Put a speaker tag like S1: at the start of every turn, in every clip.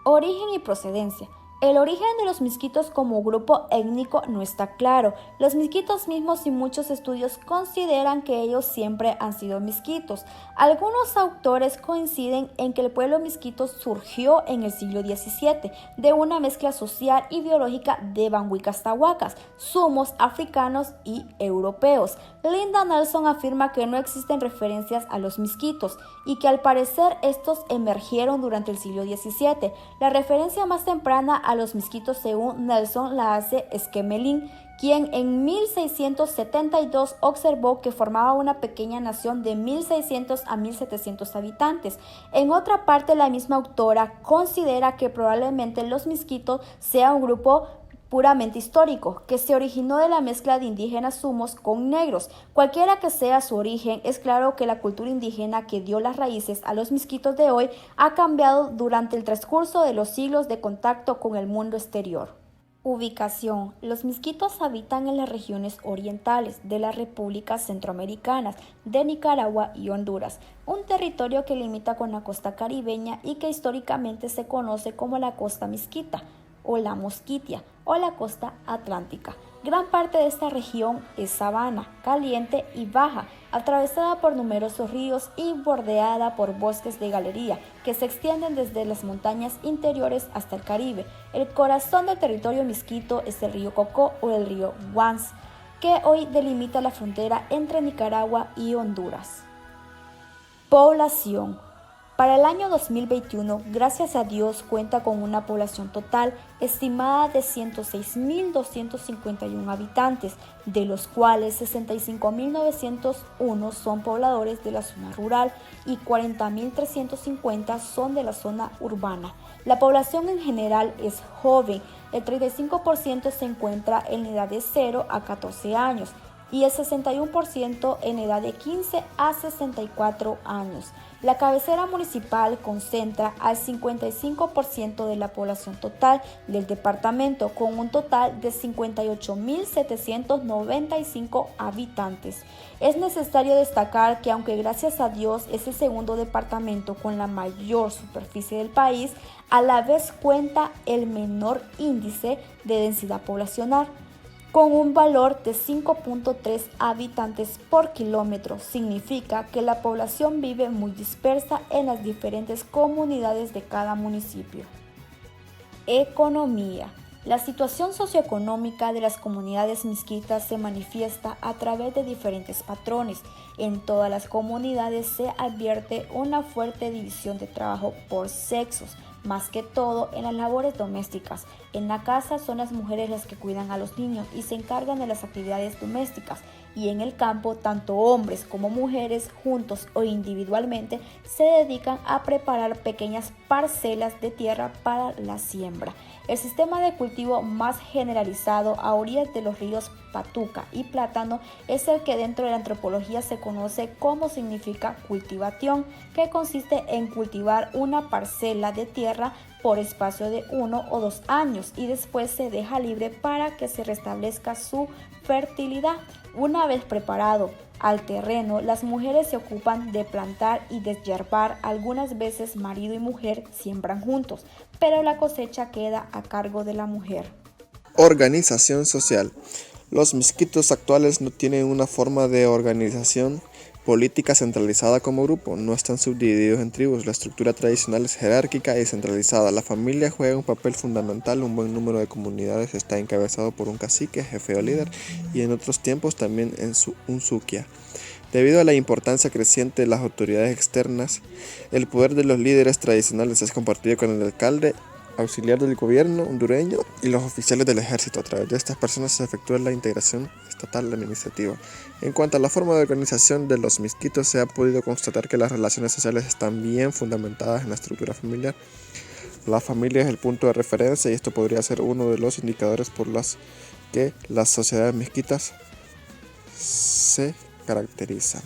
S1: Origen y procedencia. El origen de los misquitos como grupo étnico no está claro. Los misquitos mismos y muchos estudios consideran que ellos siempre han sido misquitos. Algunos autores coinciden en que el pueblo misquito surgió en el siglo XVII de una mezcla social y biológica de bambuicas tahuacas, sumos africanos y europeos. Linda Nelson afirma que no existen referencias a los misquitos y que al parecer estos emergieron durante el siglo XVII. La referencia más temprana a los misquitos, según Nelson, la hace Esquemelin, quien en 1672 observó que formaba una pequeña nación de 1600 a 1700 habitantes. En otra parte, la misma autora considera que probablemente los misquitos sea un grupo puramente histórico, que se originó de la mezcla de indígenas sumos con negros. Cualquiera que sea su origen, es claro que la cultura indígena que dio las raíces a los misquitos de hoy ha cambiado durante el transcurso de los siglos de contacto con el mundo exterior. Ubicación. Los misquitos habitan en las regiones orientales de las repúblicas centroamericanas de Nicaragua y Honduras, un territorio que limita con la costa caribeña y que históricamente se conoce como la costa misquita, o la Mosquitia, o la costa atlántica. Gran parte de esta región es sabana, caliente y baja, atravesada por numerosos ríos y bordeada por bosques de galería que se extienden desde las montañas interiores hasta el Caribe. El corazón del territorio misquito es el río Cocó o el río Guans, que hoy delimita la frontera entre Nicaragua y Honduras. Población. Para el año 2021, gracias a Dios, cuenta con una población total estimada de 106.251 habitantes, de los cuales 65.901 son pobladores de la zona rural y 40.350 son de la zona urbana. La población en general es joven, el 35% se encuentra en edad de 0 a 14 años y el 61% en edad de 15 a 64 años. La cabecera municipal concentra al 55% de la población total del departamento, con un total de 58.795 habitantes. Es necesario destacar que aunque gracias a Dios es el segundo departamento con la mayor superficie del país, a la vez cuenta el menor índice de densidad poblacional, con un valor de 5.3 habitantes por kilómetro. Significa que la población vive muy dispersa en las diferentes comunidades de cada municipio. Economía. La situación socioeconómica de las comunidades misquitas se manifiesta a través de diferentes patrones. En todas las comunidades se advierte una fuerte división de trabajo por sexos, más que todo en las labores domésticas. En la casa son las mujeres las que cuidan a los niños y se encargan de las actividades domésticas, y en el campo tanto hombres como mujeres juntos o individualmente se dedican a preparar pequeñas parcelas de tierra para la siembra. El sistema de cultivo más generalizado a orillas de los ríos Patuca y Plátano es el que dentro de la antropología se conoce como significa cultivación, que consiste en cultivar una parcela de tierra por espacio de 1 o 2 años y después se deja libre para que se restablezca su fertilidad. Una vez preparado al terreno, las mujeres se ocupan de plantar y deshiervar. Algunas veces marido y mujer siembran juntos, pero la cosecha queda a cargo de la mujer.
S2: Organización social. Los misquitos actuales no tienen una forma de organización política centralizada como grupo, no están subdivididos en tribus, la estructura tradicional es jerárquica y centralizada, la familia juega un papel fundamental, un buen número de comunidades está encabezado por un cacique, jefe o líder, y en otros tiempos también en un suquia. Debido a la importancia creciente de las autoridades externas, el poder de los líderes tradicionales es compartido con el alcalde, auxiliar del gobierno hondureño y los oficiales del ejército. A través de estas personas se efectúa la integración estatal administrativa. En cuanto a la forma de organización de los misquitos, se ha podido constatar que las relaciones sociales están bien fundamentadas en la estructura familiar. La familia es el punto de referencia y esto podría ser uno de los indicadores por los que las sociedades misquitas se caracterizan.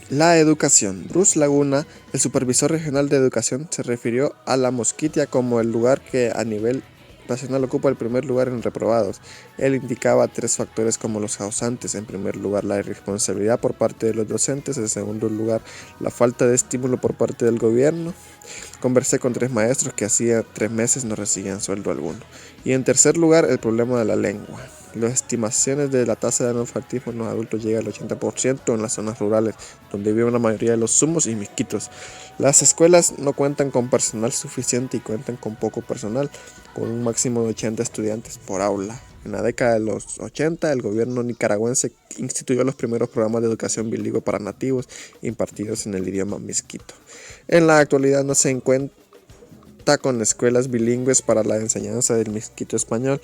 S2: La educación. Bruce Laguna, el supervisor regional de educación, se refirió a la Mosquitia como el lugar que a nivel nacional ocupa el primer lugar en reprobados. Él indicaba 3 factores como los causantes. En primer lugar, la irresponsabilidad por parte de los docentes. En segundo lugar, la falta de estímulo por parte del gobierno. Conversé con 3 maestros que hacía 3 meses no recibían sueldo alguno. Y en tercer lugar, el problema de la lengua. Las estimaciones de la tasa de analfabetismo en los adultos llega al 80% en las zonas rurales, donde viven la mayoría de los zumos y misquitos. Las escuelas no cuentan con personal suficiente y cuentan con poco personal, con un máximo de 80 estudiantes por aula. En la década de los 80, el gobierno nicaragüense instituyó los primeros programas de educación bilingüe para nativos impartidos en el idioma misquito. En la actualidad no se encuentra con escuelas bilingües para la enseñanza del misquito español.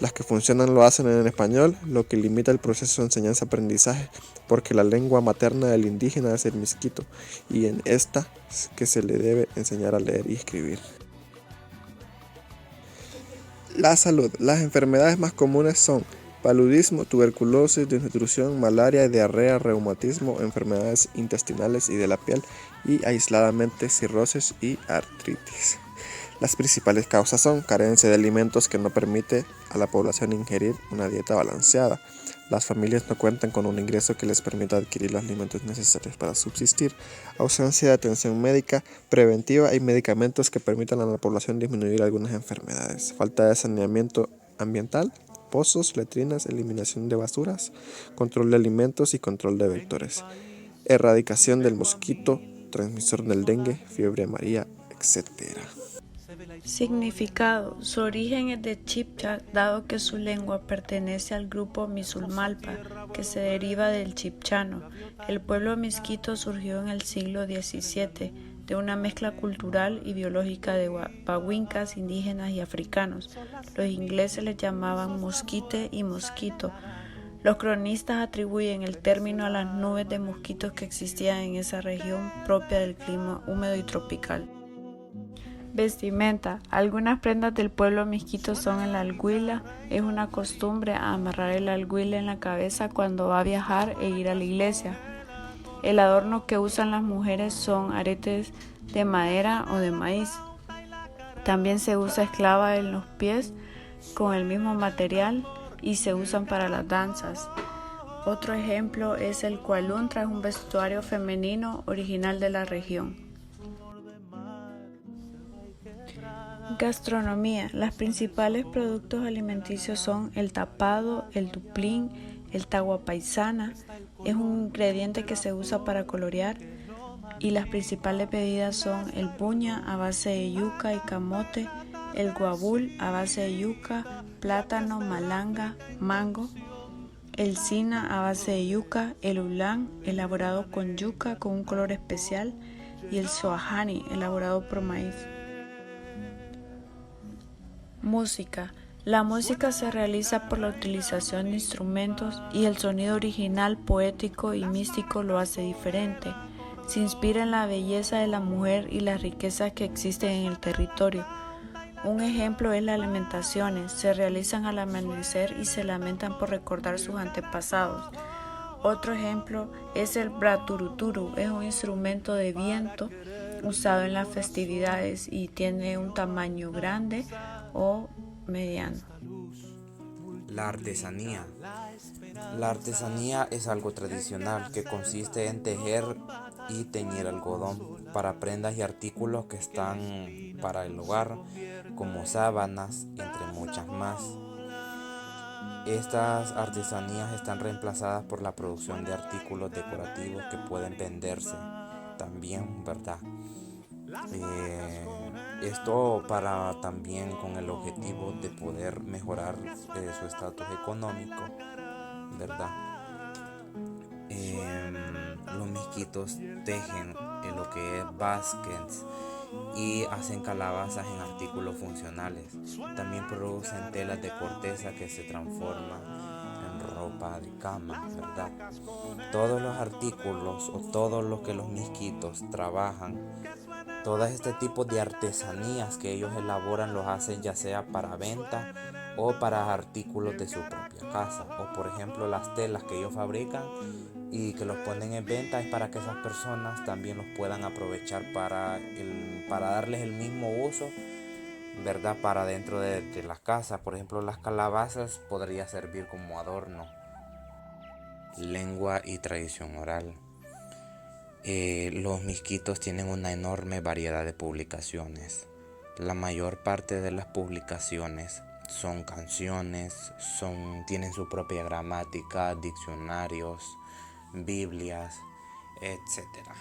S2: Las que funcionan lo hacen en español, lo que limita el proceso de enseñanza-aprendizaje, porque la lengua materna del indígena es el misquito, y en esta es que se le debe enseñar a leer y escribir. La salud. Las enfermedades más comunes son paludismo, tuberculosis, desnutrición, malaria, diarrea, reumatismo, enfermedades intestinales y de la piel, y aisladamente cirrosis y artritis. Las principales causas son carencia de alimentos que no permite a la población ingerir una dieta balanceada. Las familias no cuentan con un ingreso que les permita adquirir los alimentos necesarios para subsistir. Ausencia de atención médica preventiva y medicamentos que permitan a la población disminuir algunas enfermedades. Falta de saneamiento ambiental, pozos, letrinas, eliminación de basuras, control de alimentos y control de vectores. Erradicación del mosquito, transmisor del dengue, fiebre amarilla, etc.
S3: Significado. Su origen es de chibcha, dado que su lengua pertenece al grupo misulmalpa, que se deriva del chibchano. El pueblo misquito surgió en el siglo XVII, de una mezcla cultural y biológica de pahuincas, indígenas y africanos. Los ingleses les llamaban mosquite y mosquito. Los cronistas atribuyen el término a las nubes de mosquitos que existían en esa región propia del clima húmedo y tropical. Vestimenta. Algunas prendas del pueblo misquito son el alguila. Es una costumbre amarrar el alguila en la cabeza cuando va a viajar e ir a la iglesia. El adorno que usan las mujeres son aretes de madera o de maíz. También se usa esclava en los pies con el mismo material y se usan para las danzas. Otro ejemplo es el cualuntra, es un vestuario femenino original de la región. Gastronomía. Los principales productos alimenticios son el tapado, el duplín, el tagua paisana, es un ingrediente que se usa para colorear, y las principales bebidas son el buña a base de yuca y camote, el guabul a base de yuca, plátano, malanga, mango, el sina a base de yuca, el ulán elaborado con yuca con un color especial y el soahani elaborado por maíz. Música. La música se realiza por la utilización de instrumentos y el sonido original, poético y místico lo hace diferente. Se inspira en la belleza de la mujer y las riquezas que existen en el territorio. Un ejemplo es las lamentaciones. Se realizan al amanecer y se lamentan por recordar sus antepasados. Otro ejemplo es el braturuturu. Es un instrumento de viento usado en las festividades y tiene un tamaño grande o mediano.
S4: La artesanía. La artesanía es algo tradicional que consiste en tejer y teñir algodón para prendas y artículos que están para el hogar, como sábanas, entre muchas más. Estas artesanías están reemplazadas por la producción de artículos decorativos que pueden venderse también, ¿verdad? Esto para también con el objetivo de poder mejorar su estatus económico, ¿verdad? Los misquitos tejen en lo que es baskets y hacen calabazas en artículos funcionales. También producen telas de corteza que se transforman en ropa de cama, ¿verdad? Todos los artículos o todo lo que los misquitos trabajan, todo este tipo de artesanías que ellos elaboran los hacen ya sea para venta o para artículos de su propia casa, o por ejemplo las telas que ellos fabrican y que los ponen en venta es para que esas personas también los puedan aprovechar para darles el mismo uso, ¿verdad? Para dentro de las casas. Por ejemplo, las calabazas podría servir como adorno. Lengua y tradición oral. Los misquitos tienen una enorme variedad de publicaciones. La mayor parte de las publicaciones son canciones, tienen su propia gramática, diccionarios, Biblias, etcétera,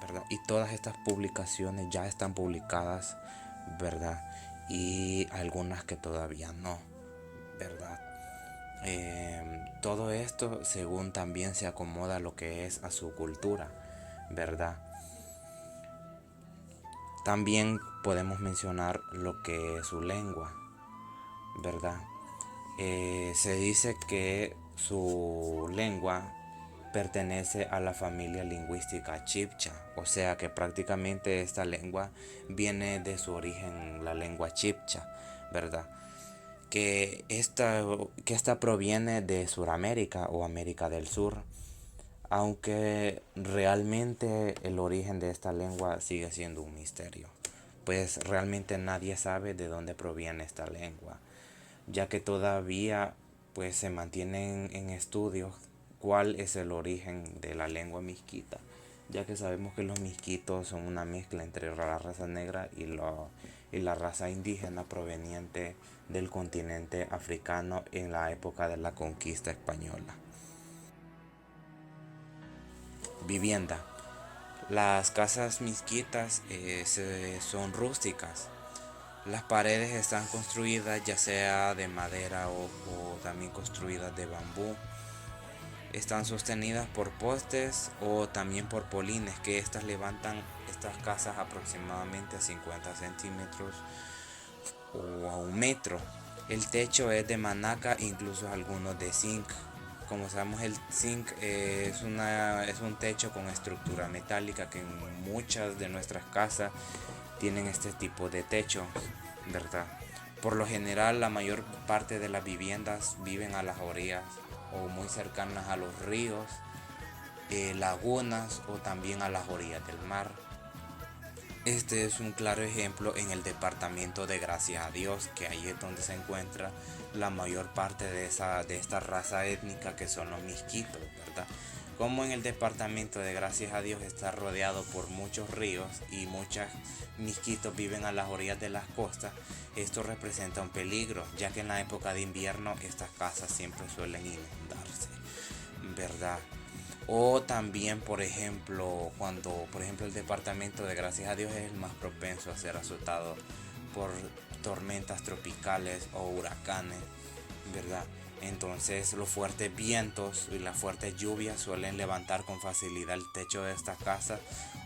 S4: ¿verdad? Y todas estas publicaciones ya están publicadas, ¿verdad? Y algunas que todavía no, ¿verdad? Todo esto según también se acomoda a lo que es a su cultura, ¿verdad? También podemos mencionar lo que es su lengua, ¿verdad? Se dice que su lengua pertenece a la familia lingüística chibcha, o sea que prácticamente esta lengua viene de su origen, la lengua chibcha, ¿verdad? Que esta proviene de Suramérica o América del Sur, aunque realmente el origen de esta lengua sigue siendo un misterio, pues realmente nadie sabe de dónde proviene esta lengua, ya que todavía pues se mantienen en estudios cuál es el origen de la lengua misquita, ya que sabemos que los misquitos son una mezcla entre la raza negra y la raza indígena proveniente del continente africano en la época de la conquista española. Vivienda. Las casas misquitas son rústicas. Las paredes están construidas ya sea de madera o también construidas de bambú. Están sostenidas por postes o también por polines, que estas levantan estas casas aproximadamente a 50 centímetros o a 1 metro. El techo es de manaca, incluso algunos de zinc. Como sabemos, el zinc es un techo con estructura metálica, que en muchas de nuestras casas tienen este tipo de techo, ¿verdad? Por lo general, la mayor parte de las viviendas viven a las orillas o muy cercanas a los ríos, lagunas o también a las orillas del mar. Este es un claro ejemplo en el departamento de Gracias a Dios, que ahí es donde se encuentra la mayor parte de esta raza étnica, que son los misquitos, ¿verdad? Como en el departamento de Gracias a Dios está rodeado por muchos ríos y muchos misquitos viven a las orillas de las costas, esto representa un peligro, ya que en la época de invierno estas casas siempre suelen inundarse, ¿verdad? O también, por ejemplo, cuando el departamento de Gracias a Dios es el más propenso a ser azotado por tormentas tropicales o huracanes, ¿verdad? Entonces los fuertes vientos y las fuertes lluvias suelen levantar con facilidad el techo de estas casas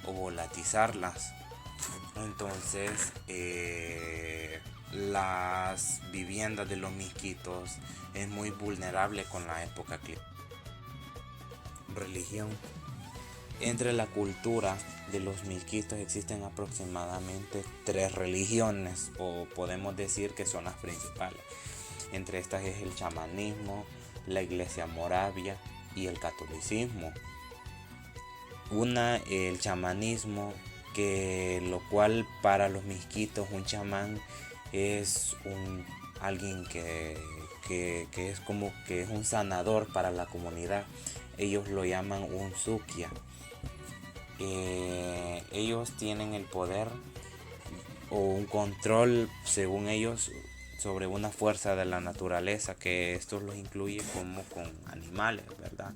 S4: o volatizarlas. Entonces las viviendas de los misquitos es muy vulnerable con la época climática. Religión. Entre la cultura de los misquitos existen aproximadamente 3 religiones, o podemos decir que son las principales. Entre estas es el chamanismo, la iglesia moravia y el catolicismo. El chamanismo, lo cual para los misquitos un chamán es alguien que es como que es un sanador para la comunidad. Ellos lo llaman un sukia. Ellos tienen el poder o un control, según ellos, sobre una fuerza de la naturaleza, que esto los incluye como con animales, ¿verdad?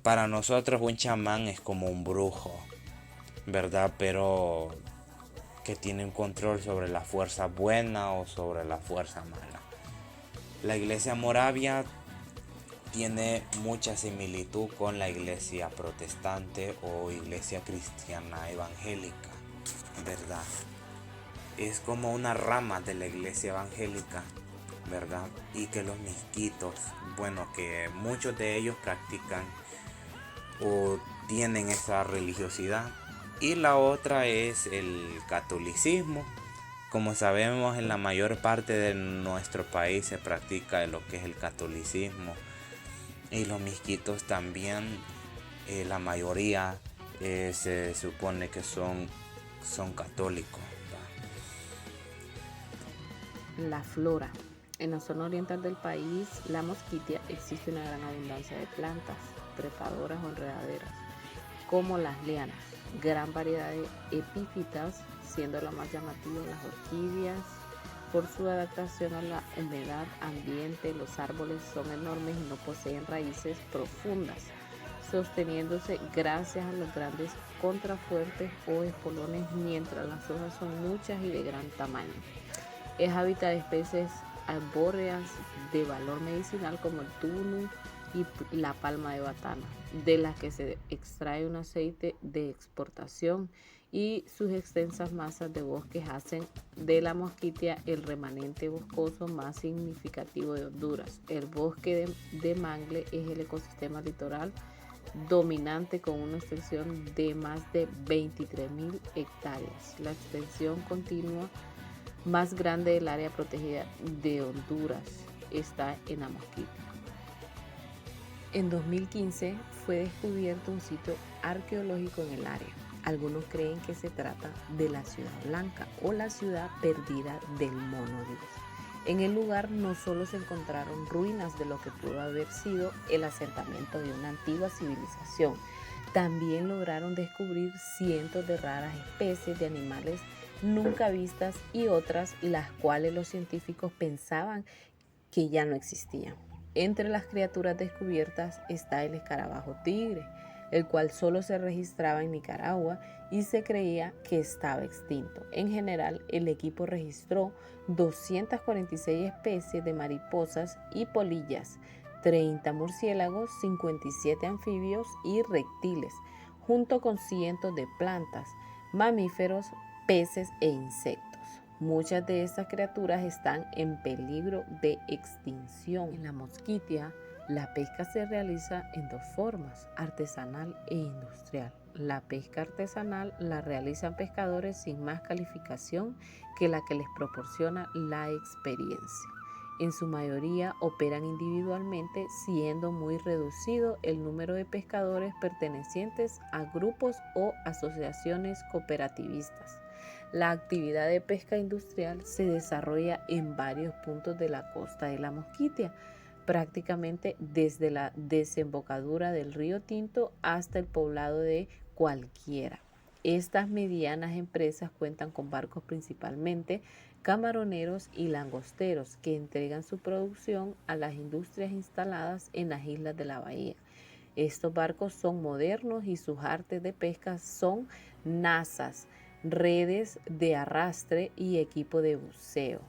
S4: Para nosotros un chamán es como un brujo, ¿verdad? Pero que tiene un control sobre la fuerza buena o sobre la fuerza mala. La iglesia moravia tiene mucha similitud con la iglesia protestante o iglesia cristiana evangélica, ¿verdad? Es como una rama de la iglesia evangélica, ¿verdad? Y que los misquitos, que muchos de ellos practican o tienen esa religiosidad. Y la otra es el catolicismo. Como sabemos, en la mayor parte de nuestro país se practica lo que es el catolicismo. Y los misquitos también, la mayoría se supone que son católicos.
S5: La flora. En la zona oriental del país, la Mosquitia, existe una gran abundancia de plantas trepadoras o enredaderas, como las lianas, gran variedad de epífitas, siendo la más llamativa las orquídeas. Por su adaptación a la humedad ambiente, los árboles son enormes y no poseen raíces profundas, sosteniéndose gracias a los grandes contrafuertes o espolones, mientras las hojas son muchas y de gran tamaño. Es hábitat de especies arbóreas de valor medicinal como el tunu y la palma de batana, de las que se extrae un aceite de exportación, y sus extensas masas de bosques hacen de la mosquitia el remanente boscoso más significativo de Honduras. El bosque de mangle es el ecosistema litoral dominante con una extensión de más de 23.000 hectáreas. La extensión continua más grande del área protegida de Honduras está en la Mosquitia. En 2015 fue descubierto un sitio arqueológico en el área. Algunos creen que se trata de la Ciudad Blanca o la ciudad perdida del Mono Dios. En el lugar no solo se encontraron ruinas de lo que pudo haber sido el asentamiento de una antigua civilización, también lograron descubrir cientos de raras especies de animales nunca vistas y otras las cuales los científicos pensaban que ya no existían. Entre las criaturas descubiertas está el escarabajo tigre, el cual solo se registraba en Nicaragua y se creía que estaba extinto. En general, el equipo registró 246 especies de mariposas y polillas, 30 murciélagos, 57 anfibios y reptiles, junto con cientos de plantas, mamíferos, peces e insectos. Muchas de estas criaturas están en peligro de extinción. En la Mosquitia, la pesca se realiza en dos formas, artesanal e industrial. La pesca artesanal la realizan pescadores sin más calificación que la que les proporciona la experiencia. En su mayoría operan individualmente, siendo muy reducido el número de pescadores pertenecientes a grupos o asociaciones cooperativistas. La actividad de pesca industrial se desarrolla en varios puntos de la costa de la Mosquitia, prácticamente desde la desembocadura del río Tinto hasta el poblado de Cualquiera. Estas medianas empresas cuentan con barcos principalmente camaroneros y langosteros que entregan su producción a las industrias instaladas en las islas de la bahía. Estos barcos son modernos y sus artes de pesca son nazas, redes de arrastre y equipo de buceo.